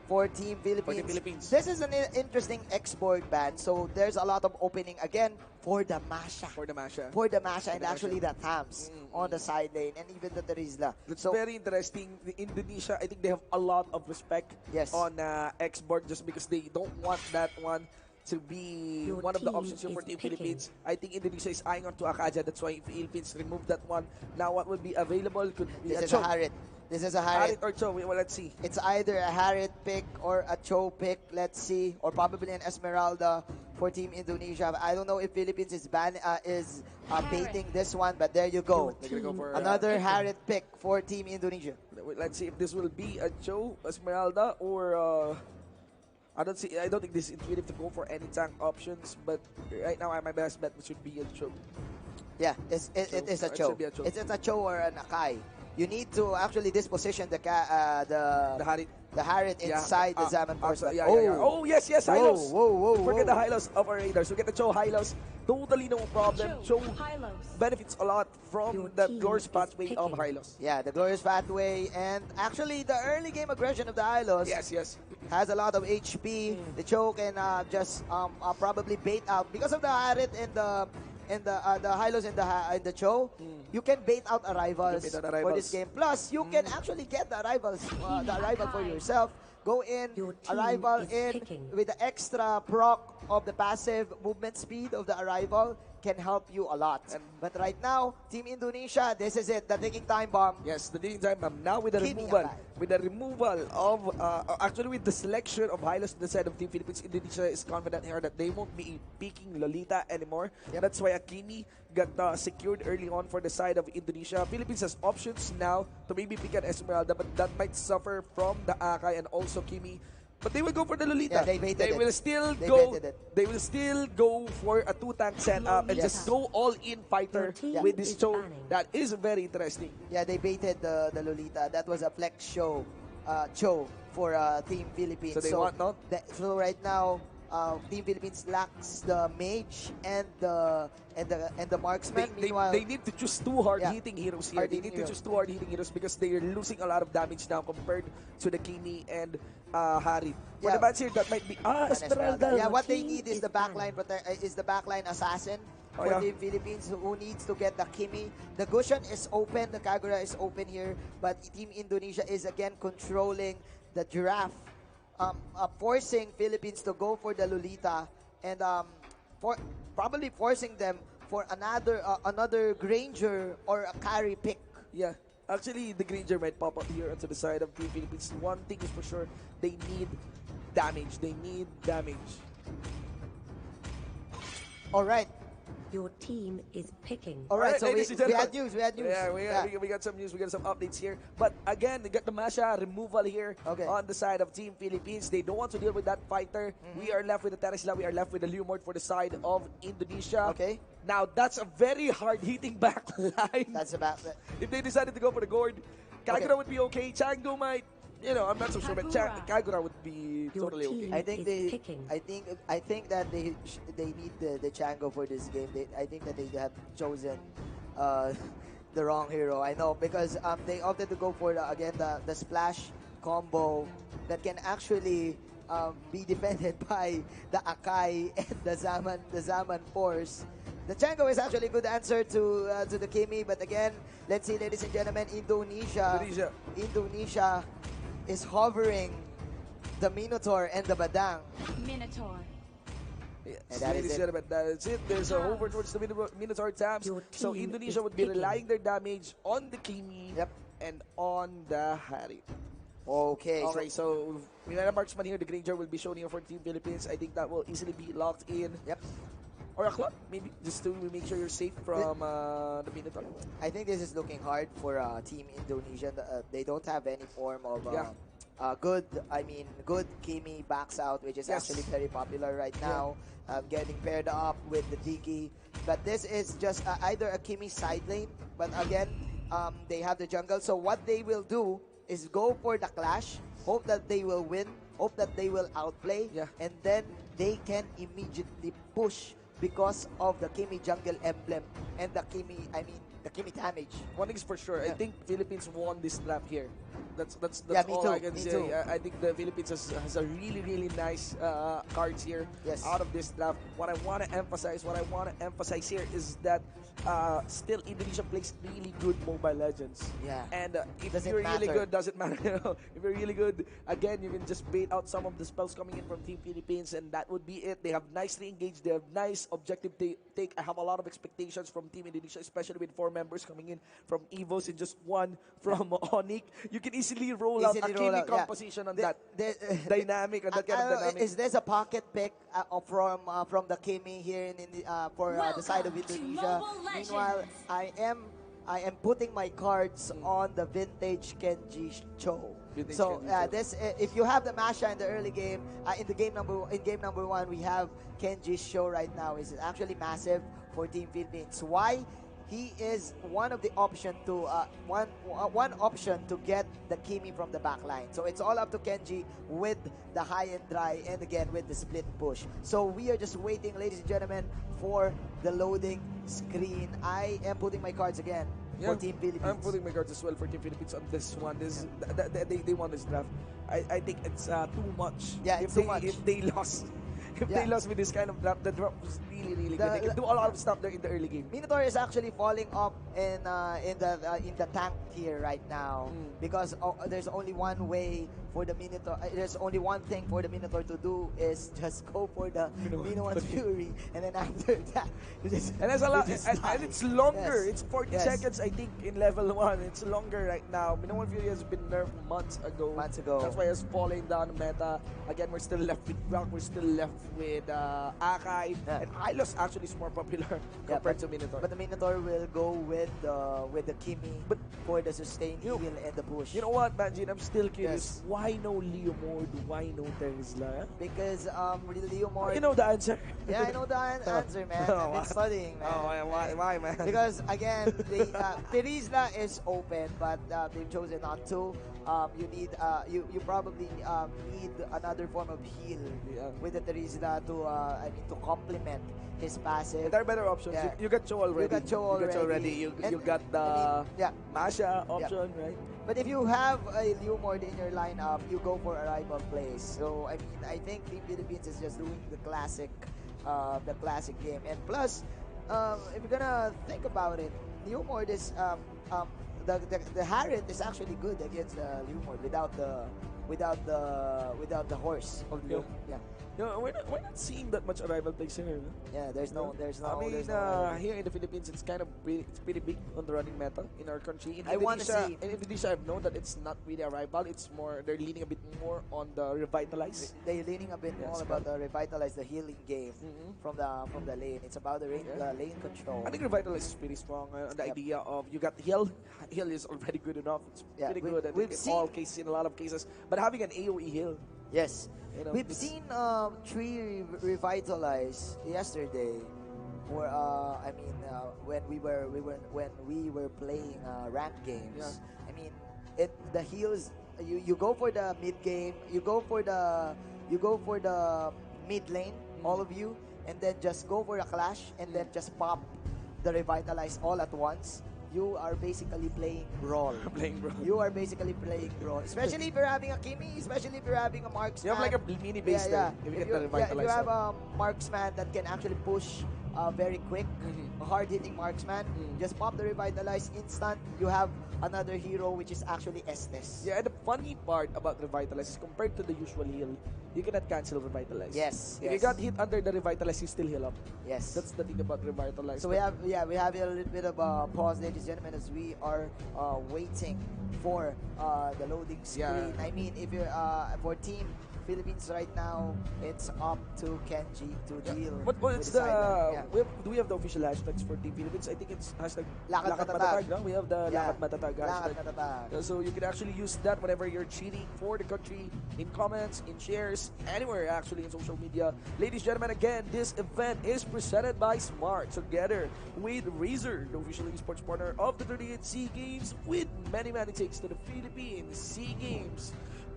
for Team Philippines. This is an interesting export ban, so there's a lot of opening again for the Masha. And actually the Tams on the side lane, and even the Terisla. That's very interesting. The Indonesia, I think they have a lot of respect on export, just because they don't want that one to be one of the options here for Team Philippines. I think Indonesia is eyeing on to Akaja. That's why Philippines removed that one. Now what will be available could be a Harit. This is a Harit or Cho. Well, let's see. It's either a Harit pick or a Cho pick. Let's see, or probably an Esmeralda for Team Indonesia. I don't know if Philippines is baiting this one, but there you go. Another Harit pick for Team Indonesia. Let's see if this will be a Cho, Esmeralda, or I don't think this is intuitive to go for any tank options. But right now, my best bet should be a Cho. Yeah, it is a Cho. It's a Cho or an Akai. You need to actually disposition the Harit inside the Zaman Force. Oh, yes, Hylos. Whoa. Forget the Hylos of our radars. We get the Cho Hylos. Totally no problem. Cho benefits a lot from the glorious pathway of Hylos. Yeah, the glorious pathway, and actually the early game aggression of the Hylos has a lot of HP. The Cho can just probably bait out because of the Harit and the Hylos and the Cho. You can bait out arrivals for this game. Plus, you can actually get the arrival for yourself. Go in, arrival in with the extra proc of the passive movement speed of the arrival can help you a lot. But right now, Team Indonesia, this is it, the ticking time bomb. Yes, the ticking time bomb. Now with the removal of, actually with the selection of Hylos on the side of Team Philippines, Indonesia is confident here that they won't be picking Lolita anymore. That's why Akimi got secured early on for the side of Indonesia. Philippines has options now to maybe pick an Esmeralda, but that might suffer from the Akai and also Kimi But they will go for the Lolita. Yeah, they baited They it. will still They go. baited it. They will still go for a 2-tank setup and just go all-in fighter with this Cho. That is very interesting. Yeah, they baited the Lolita. That was a flex show, Cho for Team Philippines. So they want not? So right now, Team Philippines lacks the mage and the marksman. Meanwhile, They need to choose two hard-hitting heroes here. They need to choose two hard-hitting heroes because they are losing a lot of damage now compared to the Kimi and Harit. For the bats here, that might be Esmeralda. Yeah, what they need is the backline assassin for Team Philippines who needs to get the Kimi. The Gushan is open, the Kagura is open here, but Team Indonesia is again controlling the giraffe, forcing Philippines to go for the Lolita and probably forcing them for another Granger or a carry pick. Yeah. Actually, the Granger might pop up here onto the side of Team Philippines. One thing is for sure, they need damage. They need damage. All right. Your team is picking. All right, so we had news. Yeah, we got some news. We got some updates here. But again, they got the Masha removal here on the side of Team Philippines. They don't want to deal with that fighter. We are left with the Teresla. We are left with the Leomord for the side of Indonesia. Okay. Now, that's a very hard-hitting backline. That's about it. If they decided to go for the Gord, Kagura would be okay. Chango might, I'm not so sure, but Kagura would be totally okay. I think that they need the Chango for this game. I think that they have chosen the wrong hero. I know because they opted to go for the splash combo that can actually be defended by the Akai and the Zaman force. The Chango is actually a good answer to the Kimi, but again, let's see, ladies and gentlemen, Indonesia is hovering the Minotaur and the Badang. Minotaur. Yes, and that ladies is and gentlemen, that is it. There's a hover towards the Minotaur tabs. So Indonesia would be relying their damage on the Kimi and on the Harit. Okay. So we have a marksman here. The Granger will be shown here for Team Philippines. I think that will easily be locked in. Yep. Or a clock, maybe, just to make sure you're safe from the Minotaur. I think this is looking hard for Team Indonesia. They don't have any form of good Kimi backs out, which is actually very popular right now. Getting paired up with the Digi. But this is just either a Kimi side lane, but again, they have the jungle. So what they will do is go for the clash, hope that they will win, hope that they will outplay, and then they can immediately push because of the Kimi jungle emblem and the Kimi damage. One thing is for sure, I think Philippines won this draft here. That's all too. I can say. I think the Philippines has a really nice cards here out of this draft. What I want to emphasize here is that still Indonesia plays really good Mobile Legends. Yeah. And if you're really good, doesn't matter. If you're really good, again, you can just bait out some of the spells coming in from Team Philippines, and that would be it. They have nicely engaged. They have nice objective take. I have a lot of expectations from Team Indonesia, especially with 4 members coming in from EVOS and just 1 from Onyx. You can easily roll out a Kimi composition on that dynamic, on that kind of dynamic. Is this a pocket pick from the Kimi here for the side of Indonesia? Meanwhile, I am putting my cards on the vintage Kenji Cho. So if you have the Masha in the early game, in game number 1, we have Kenji's show right now. Is actually massive for Team Philippines. Why? He is one of the option to one option to get the Kimi from the back line. So it's all up to Kenji with the high and dry, and again with the split push. So we are just waiting, ladies and gentlemen, for the loading screen. I am putting my cards again for Team Philippines. I'm putting my cards as well for Team Philippines on this one. They won this draft. I think it's too much. Yeah, it's too much. If they lost. If they lost with this kind of draft, the draft was really good. They can do a lot of stuff there in the early game. Minotaur is actually falling up in the tank tier right now because there's only one way for the Minotaur. There's only one thing for the Minotaur to do is just go for the Minoan's Fury, and then after that, and there's a lot, and it's longer. It's 40 seconds, I think, in level 1. It's longer right now. Minoan Fury has been nerfed months ago. That's why it's falling down the meta. Again, we're still left with Brock. We're still left with Akai, and Hylos actually is more popular compared to Minotaur. But the Minotaur will go with the Kimi for the sustain heal and the push. You know what, Manjin? I'm still curious. Why no Leomord? Why no Tesla? Because Leomord... You know the answer? Yeah, I know the answer, man. I've been studying, man. Oh, why, man? Because, again, Terizla is open, but they've chosen not to. You probably need another form of heal with the Terizla to complement his passive. And there are better options. Yeah. You got Cho already. You got Cho already. You got the Masha option, right? But if you have a Leomord in your lineup, you go for a rival place. So I mean, I think Team Philippines is just doing the classic game. And plus, if you're gonna think about it, Leomord is the Harriet is actually good against Leomord without the horse of Leomord. Yeah. No, we're not seeing that much rival plays here. No? Yeah, there's no. I mean, here in the Philippines, it's pretty big on the running meta in our country. In Indonesia, I've known that it's not really a rival. It's more they're leaning a bit more on the revitalize. They're leaning a bit more about the revitalize, the healing game from the lane. It's about the lane control. I think revitalize is pretty strong. The idea of you got heal is already good enough. It's pretty good. In all cases, in a lot of cases, but having an AOE heal. Yes. We've seen Tree revitalize yesterday, or when we were playing ranked games. Yeah. I mean, the heals. You go for the mid game. You go for the mid lane, all of you, and then just go for a clash, and then just pop the revitalize all at once. You are basically playing Brawl. You are basically playing Brawl. Especially if you're having a Kimi, especially if you're having a Marksman. You have like a mini base there. If you get the Revitalize. If you have a Marksman that can actually push very quick, a hard-hitting Marksman, just pop the Revitalize instant. You have another hero which is actually Estes. Yeah, and the funny part about Revitalize is compared to the usual heal, you cannot cancel Revitalize. Yes. If you got hit under the Revitalize, you still heal up. Yes. That's the thing about Revitalize. So we have a little bit of a pause, ladies and gentlemen, as we are waiting for the loading screen. I mean, if you're for Team Philippines right now, it's up to Kenji to deal What's with the do we have the official hashtags for Team Philippines? I think it's hashtag Lakad Matatag. No? We have the Lakad Matatag hashtag. Lakad Matatag. So you can actually use that whenever you're cheating for the country, in comments, in shares, anywhere actually in social media. Ladies and gentlemen, again, this event is presented by Smart, together with Razer, the official esports partner of the 38th SEA Games, with many takes to the Philippines SEA Games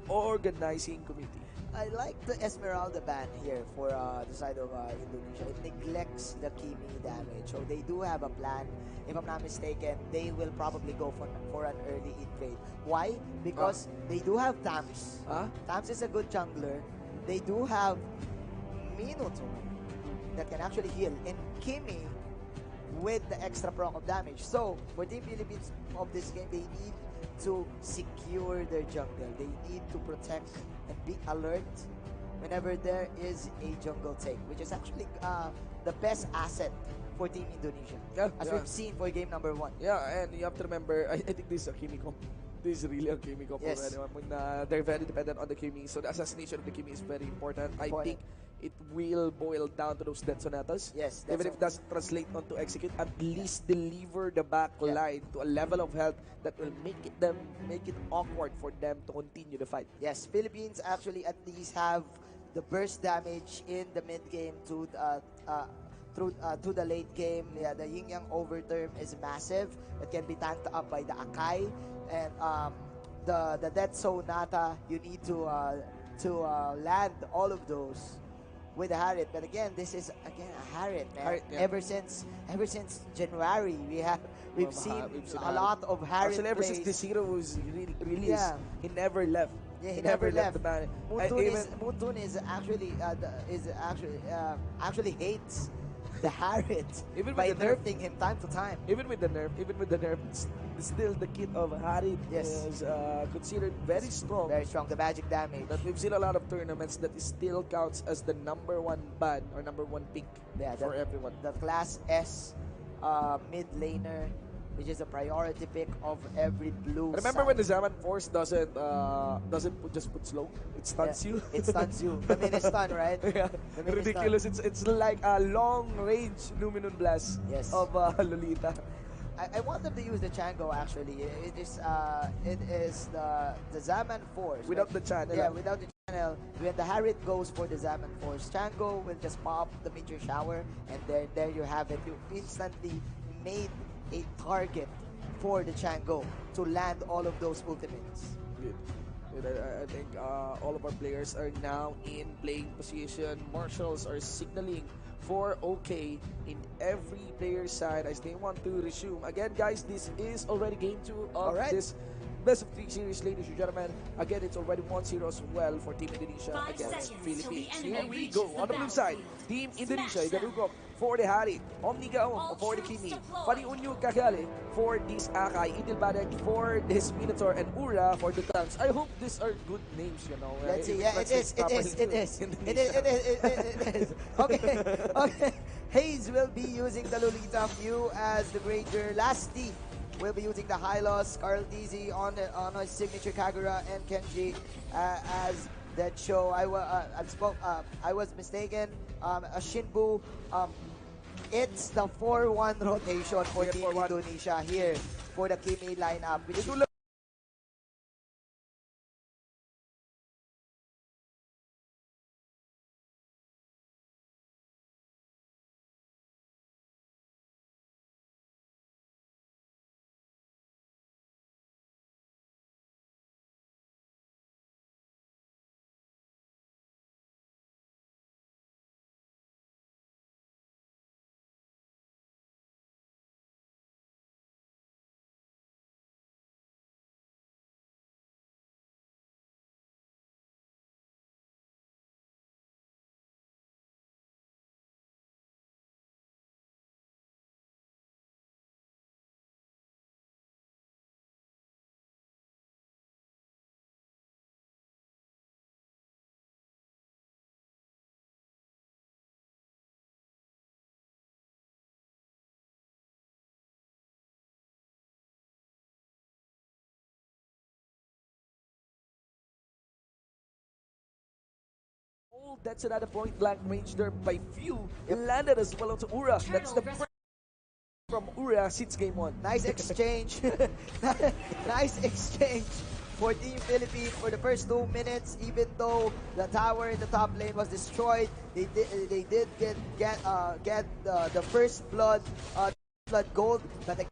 organizing committee. I like the Esmeralda ban here for the side of Indonesia. It neglects the Kimi damage. So they do have a plan. If I'm not mistaken, they will probably go for an early invade. Why? Because they do have Tams. Tams is a good jungler. They do have Minotaur that can actually heal. And Kimi with the extra proc of damage. So for Team Philippines of this game, they need to secure their jungle. They need to protect and be alert whenever there is a jungle take, which is actually the best asset for Team Indonesia, as we've seen for game number 1. Yeah, and you have to remember, I think this is a Kimi comp. This is really a Kimi comp for anyone. When, they're very dependent on the Kimi, so the assassination of the Kimi is very important. I think it will boil down to those death sonatas. Yes, even if it doesn't translate onto execute, at least deliver the back line to a level of health that will make it awkward for them to continue the fight. Yes, Philippines actually at least have the burst damage in the mid game to the late game. Yeah, the Yin Yang overturn is massive. It can be tanked up by the Akai, and the Death Sonata. You need to land all of those with a Harriet. But again, this is a Harriet, man. Ever since January, we've seen a lot of Harriet. Actually, ever since this hero was released, he never left. Yeah, he never left the ban. Moontoon is actually hates the Harriet by nerfing him time to time. Even with the nerf, still the kit of Harriet is considered very strong. Very strong. The magic damage. But we've seen a lot of tournaments that it still counts as the #1 ban or #1 pick for everyone. The Class S mid laner which is a priority pick of every blue Remember side. when the Zaman Force doesn't just put slow? It stuns you. It stuns you. The mini stun, right? Yeah. The mini Ridiculous. stun. It's like a long range Luminous Blast Yes. of Lolita. I want them to use the Chango actually. It is the Zaman Force. Without the channel. Yeah, without the channel. When the Harriet goes for the Zaman Force, Chango will just pop the Meteor Shower, and there you have it. You instantly made a target for the Chango to land all of those ultimates. Good. I think all of our players are now in playing position. Marshals are signaling for OK in every player's side as they want to resume. Again, guys, this is already game 2 of this best of 3 series, ladies and gentlemen. Again, it's already 1-0 as well for Team Indonesia against Philippines. Here we go. On the blue side, Team Indonesia, Igarugok for the Hari, Omni Gaon for the Kimi, Fari Unyu Kakali for this Akai, Idil Badek for this Minotaur, and Ura for the Tanks. I hope these are good names, you know. Let's see. Yeah, it is. Okay. Hayes will be using the Lolita Mew as the Granger. Lasty will be using the Hylos, Carl DZ on his signature Kagura, and Kenji as that show. I was mistaken. A Shinbu. It's the 4-1 rotation for Team Indonesia here for the Kimi lineup, which That's another point blank range there by few. Landed as well onto Ura. That's the first from Ura since game 1. nice exchange. Nice exchange for Team Philippines for the first 2 minutes. Even though the tower in the top lane was destroyed, they did get the first blood gold, but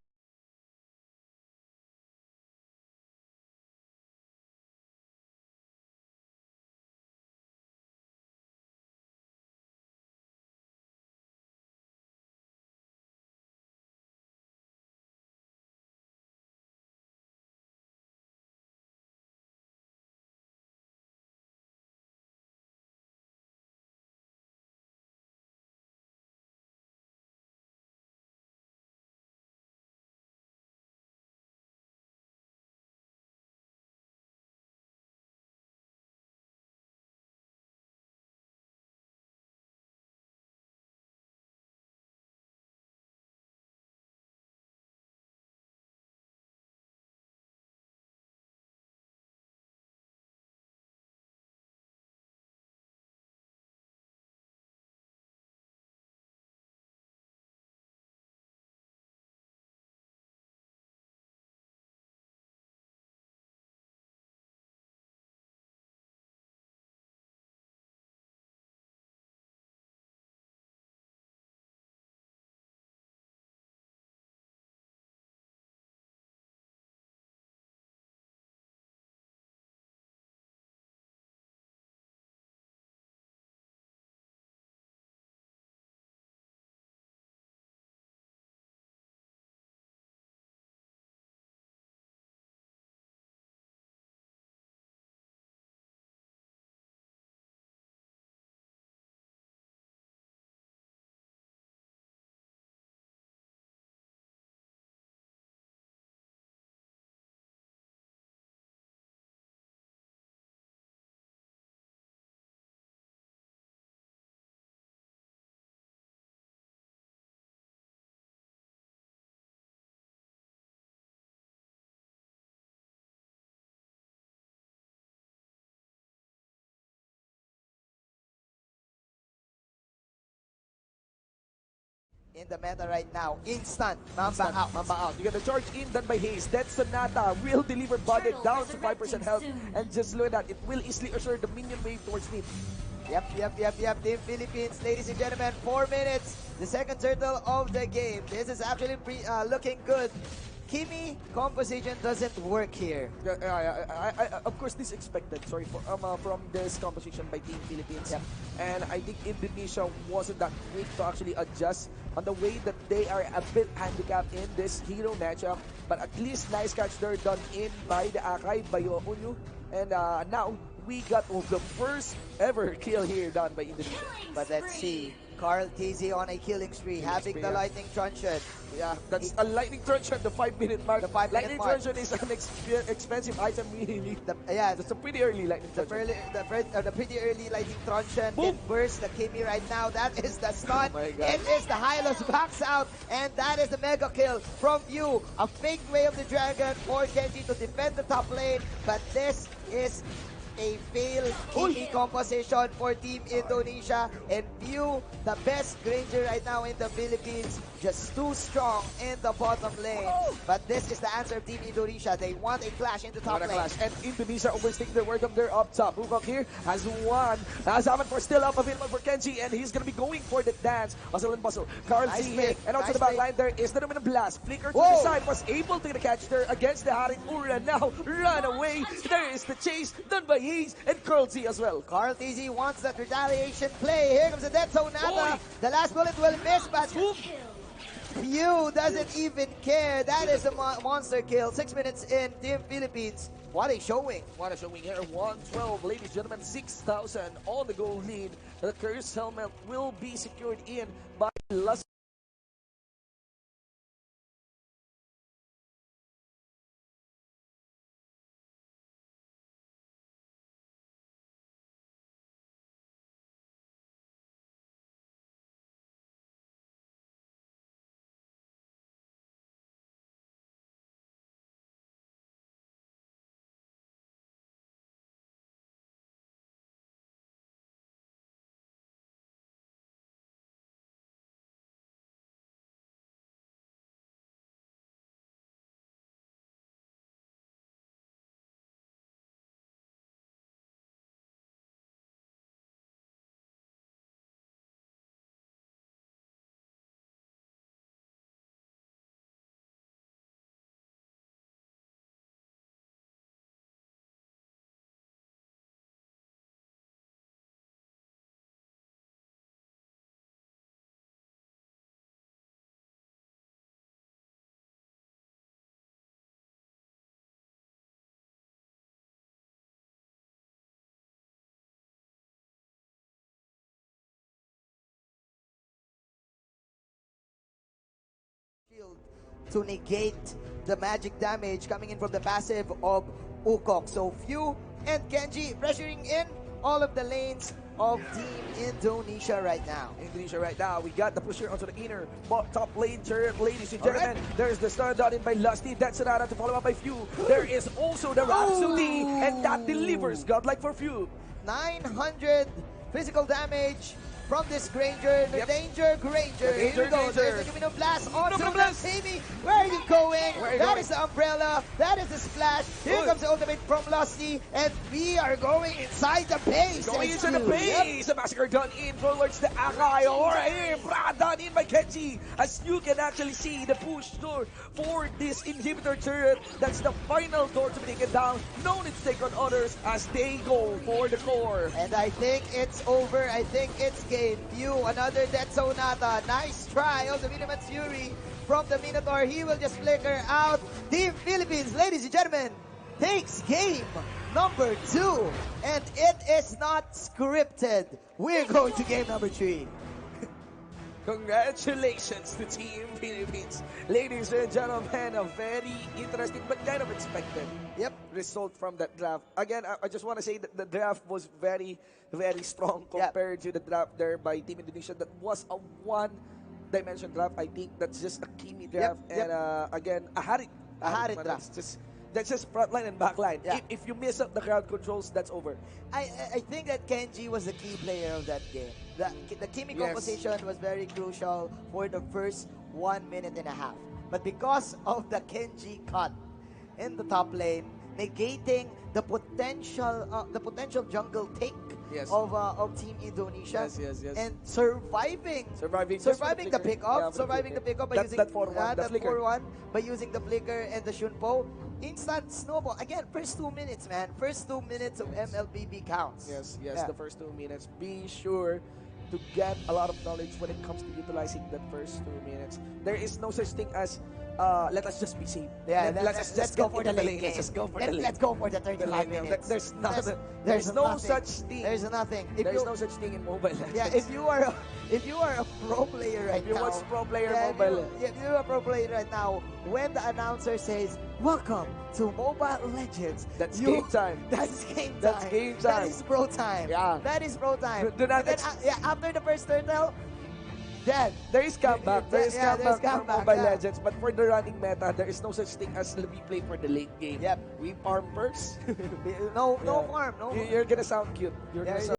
in the meta right now. Instant. Mamba out. Mamba out. You get the charge in done by Haze. That's Sonata. Will deliver body down to 5% health. And just look at that. It will easily assure the minion wave towards mid. Yep. Team Philippines, ladies and gentlemen, 4 minutes. The second turtle of the game. This is actually looking good. Kimi composition doesn't work here. Of course, this expected. Sorry from this composition by Team Philippines. Yep. And I think Indonesia wasn't that quick to actually adjust on the way that they are a bit handicapped in this hero matchup. But at least nice catch there done in by the Akai, by Onyu. And now we got the first ever kill here done by Indonesia. But let's see. Carl TZ on a killing spree, having the lightning truncheon. Yeah, that's a lightning truncheon, the 5-minute mark. The 5-minute lightning mark. truncheon is an expensive item, really. Yeah, that's a pretty early lightning truncheon. The pretty early lightning truncheon Boom. can burst the Kimi right now. That is the stun. Oh my God. It is the Hylos backs out, and that is the mega kill from View. A fake way of the dragon for Kenji to defend the top lane, but this is a failed Kimi composition for Team Indonesia, and View, the best Granger right now in the Philippines, just too strong in the bottom lane. But this is the answer of Team Indonesia. They want a clash in the top lane. And Indonesia overstaking their work of their up top. Wukong here has one. Zaman for still up available for Kenji, and he's gonna be going for the dance. Hustle and bustle. Carl Z here. And also the back line there is the Domino Blast. Flicker to the side, was able to get a catch there against the Haring Ura. Now run away. There is the chase done by Hayes and Carl Z as well. Carl TZ wants that retaliation play. Here comes the Death Zone Nata. The last bullet will miss, but View doesn't even care. That is a monster kill. 6 minutes in, Team Philippines. What a showing. What a showing here. 112, ladies and gentlemen, 6,000 on the goal lead. The Curse helmet will be secured in by Las. To negate the magic damage coming in from the passive of Ukok. So View and Kenji pressuring in all of the lanes of Team Indonesia right now. We got the pusher onto the inner top lane turret, ladies and gentlemen. There's the stun dot in by Lusty. That's Sonata to follow up by View. There is also the Rhapsody, and that delivers godlike for View. 900 physical damage from this Granger, the Danger Granger. Here we go. There's the Domino Blast onto the Timmy. Where are you going? That is the umbrella. That is the splash. Here comes the ultimate from Lusty, and we are going inside the base. Going into the base. The massacre done in towards the Akai. Or here, done in by Kenji. As you can actually see, the push door for this inhibitor turret. That's the final door to be taken down. No need to take on others as they go for the core. And I think it's over. I think it's game. View, another Death Sonata. Nice try of the Miniman's Fury from the Minotaur. He will just flicker out. Team Philippines, ladies and gentlemen, takes game number 2. And it is not scripted. We're going to game number 3. Congratulations to Team Philippines. Ladies and gentlemen, a very interesting but kind of expected result from that draft. Again, I just want to say that the draft was very, very strong compared to the draft there by Team Indonesia. That was a one-dimension draft. I think that's just a Kimi draft. And again, a Harit draft. That's just front line and back line. Yeah. If you miss up the crowd controls, that's over. I think that Kenji was the key player of that game. The Kimiko position was very crucial for the first 1 minute and a half. But because of the Kenji cut in the top lane, negating the potential jungle take of Team Indonesia, and surviving the pickup, by using that 4-1 by using the flicker and the Shunpo. Instant snowball again. First 2 minutes, man. First 2 minutes of MLBB counts. The first 2 minutes. Be sure to get a lot of knowledge when it comes to utilizing that first 2 minutes. There is no such thing as let us just be safe. Let's go for the late game. Let's go for the Let's go for the 35 minutes. There's no such thing. There's nothing. There's no such thing in Mobile Legends. Yeah, if you are a pro player right now, if you watch pro player Mobile, if you're a pro player right now, when the announcer says "Welcome to Mobile Legends," that's game time. That's game time. That's game time. That is pro time. Yeah, that is pro time. Do not after the first turtle, then there is comeback. There is comeback for Mobile Legends, but for the running meta, there is no such thing as we play for the late game. Yep. We farm first. no farm. No. You're gonna sound cute. You're gonna sound